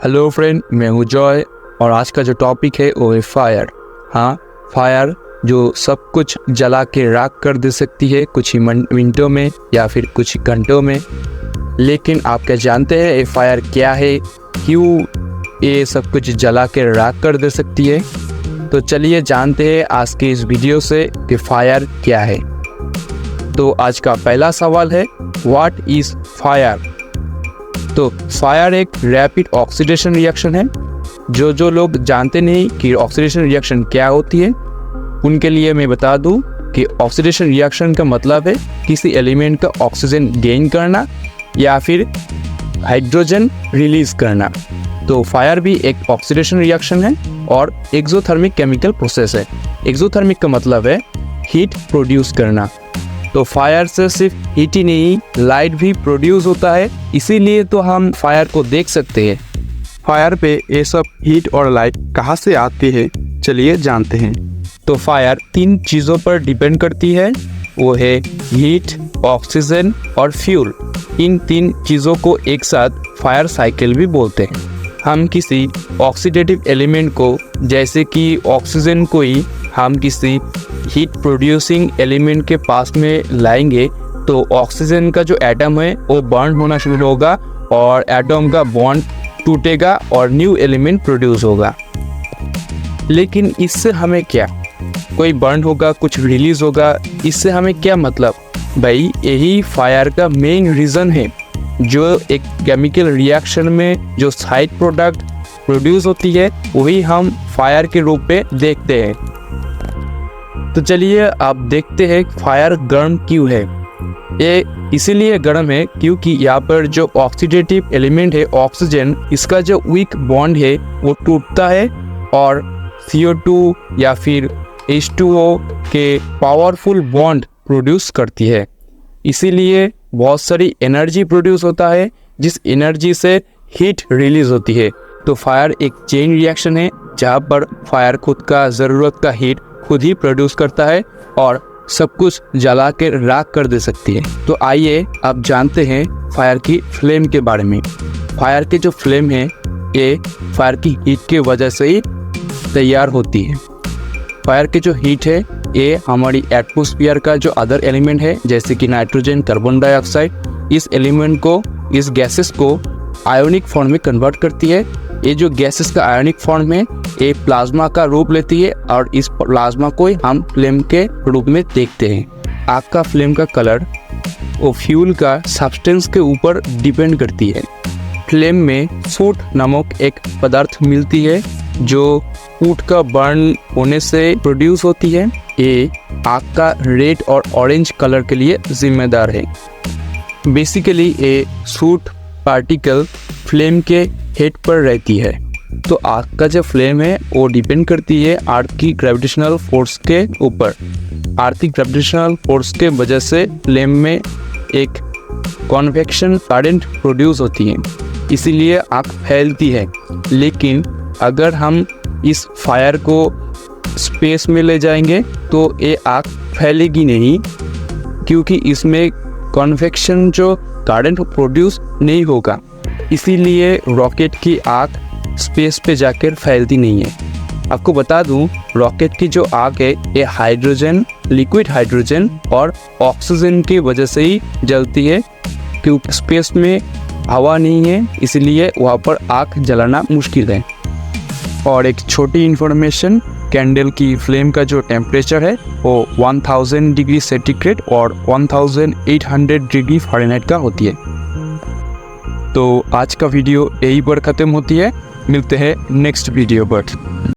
Hello friend, मैं हूँ Joy और आज का जो टॉपिक है वो है फायर। हाँ, फायर जो सब कुछ जला के राख कर दे सकती है कुछ ही मिनटों में या फिर कुछ घंटों में। लेकिन आप क्या जानते हैं ये फायर क्या है, क्यों ये सब कुछ जला के राख कर दे सकती है? तो चलिए जानते हैं आज के इस वीडियो से कि फायर क्या है। तो आज का पहला सवाल है, व्हाट इज़ फायर? तो फायर एक रैपिड ऑक्सीडेशन रिएक्शन है। जो लोग जानते नहीं कि ऑक्सीडेशन रिएक्शन क्या होती है, उनके लिए मैं बता दूं कि ऑक्सीडेशन रिएक्शन का मतलब है किसी एलिमेंट का ऑक्सीजन गेन करना या फिर हाइड्रोजन रिलीज करना। तो फायर भी एक ऑक्सीडेशन रिएक्शन है और एक्सोथर्मिक केमिकल प्रोसेस है। एक्सोथर्मिक का मतलब है हीट प्रोड्यूस करना। तो फायर से सिर्फ हीट ही नहीं, लाइट भी प्रोड्यूस होता है, इसीलिए तो हम फायर को देख सकते हैं। फायर पे ये सब हीट और लाइट कहाँ से आती है, चलिए जानते हैं। तो फायर 3 चीज़ों पर डिपेंड करती है, वो है हीट, ऑक्सीजन और फ्यूल। इन 3 चीज़ों को एक साथ फायर साइकिल भी बोलते हैं। हम किसी ऑक्सीडेटिव एलिमेंट को, जैसे कि ऑक्सीजन को ही हम किसी हीट प्रोड्यूसिंग एलिमेंट के पास में लाएंगे तो ऑक्सीजन का जो एटम है वो बर्न होना शुरू होगा और एटम का बॉन्ड टूटेगा और न्यू एलिमेंट प्रोड्यूस होगा। लेकिन इससे हमें क्या, कोई बर्न होगा, कुछ रिलीज होगा, इससे हमें क्या मतलब? भाई यही फायर का मेन रीज़न है। जो एक केमिकल रिएक्शन में जो साइड प्रोडक्ट प्रोड्यूस होती है वही हम फायर के रूप में देखते हैं। तो चलिए आप देखते हैं फायर गर्म क्यों है। ये इसीलिए गर्म है क्योंकि यहाँ पर जो ऑक्सीडेटिव एलिमेंट है ऑक्सीजन, इसका जो वीक बॉन्ड है वो टूटता है और CO2 या फिर H2O के पावरफुल बॉन्ड प्रोड्यूस करती है। इसीलिए बहुत सारी एनर्जी प्रोड्यूस होता है, जिस एनर्जी से हीट रिलीज होती है। तो फायर एक चेन रिएक्शन है जहाँ पर फायर खुद का ज़रूरत का हीट खुद ही प्रोड्यूस करता है और सब कुछ जला के राख कर दे सकती है। तो आइए अब जानते हैं फायर की फ्लेम के बारे में। फायर के जो फ्लेम है ये फायर की हीट के वजह से ही तैयार होती है। फायर के जो हीट है ये हमारी एटमॉस्फेयर का जो अदर एलिमेंट है, जैसे कि नाइट्रोजन, कार्बन डाइऑक्साइड, इस एलिमेंट को, इस गैसेस को आयोनिक फॉर्म में कन्वर्ट करती है। ये जो गैसेस का आयोनिक फॉर्म है ये प्लाज्मा का रूप लेती है और इस प्लाज्मा को ही हम फ्लेम के रूप में देखते हैं। आग का फ्लेम का कलर वो फ्यूल का सब्सटेंस के ऊपर डिपेंड करती है। फ्लेम में सोट नामक एक पदार्थ मिलती है जो ऊट का बर्न होने से प्रोड्यूस होती है। ये आग का रेड और ऑरेंज कलर के लिए जिम्मेदार है। बेसिकली ये सूट पार्टिकल फ्लेम के हेड पर रहती है। तो आग का जो फ्लेम है वो डिपेंड करती है अर्थ की ग्रेविटेशनल फोर्स के ऊपर। अर्थ की ग्रेविटेशनल फोर्स के वजह से फ्लेम में एक कन्वेक्शन करंट प्रोड्यूस होती है, इसीलिए आग फैलती है। लेकिन अगर हम इस फायर को स्पेस में ले जाएंगे तो ये आग फैलेगी नहीं, क्योंकि इसमें कन्वेक्शन जो करंट प्रोड्यूस नहीं होगा। इसीलिए रॉकेट की आग स्पेस पे जाकर फैलती नहीं है। आपको बता दूं, रॉकेट की जो आग है ये हाइड्रोजन, लिक्विड हाइड्रोजन और ऑक्सीजन की वजह से ही जलती है, क्योंकि स्पेस में हवा नहीं है, इसलिए वहाँ पर आग जलाना मुश्किल है। और एक छोटी इन्फॉर्मेशन, कैंडल की फ्लेम का जो टेम्परेचर है वो 1000 डिग्री सेंटीग्रेड और 1800 डिग्री फ़ारेनहाइट का होती है। तो आज का वीडियो यहीं पर ख़त्म होती है। मिलते हैं नेक्स्ट वीडियो पर।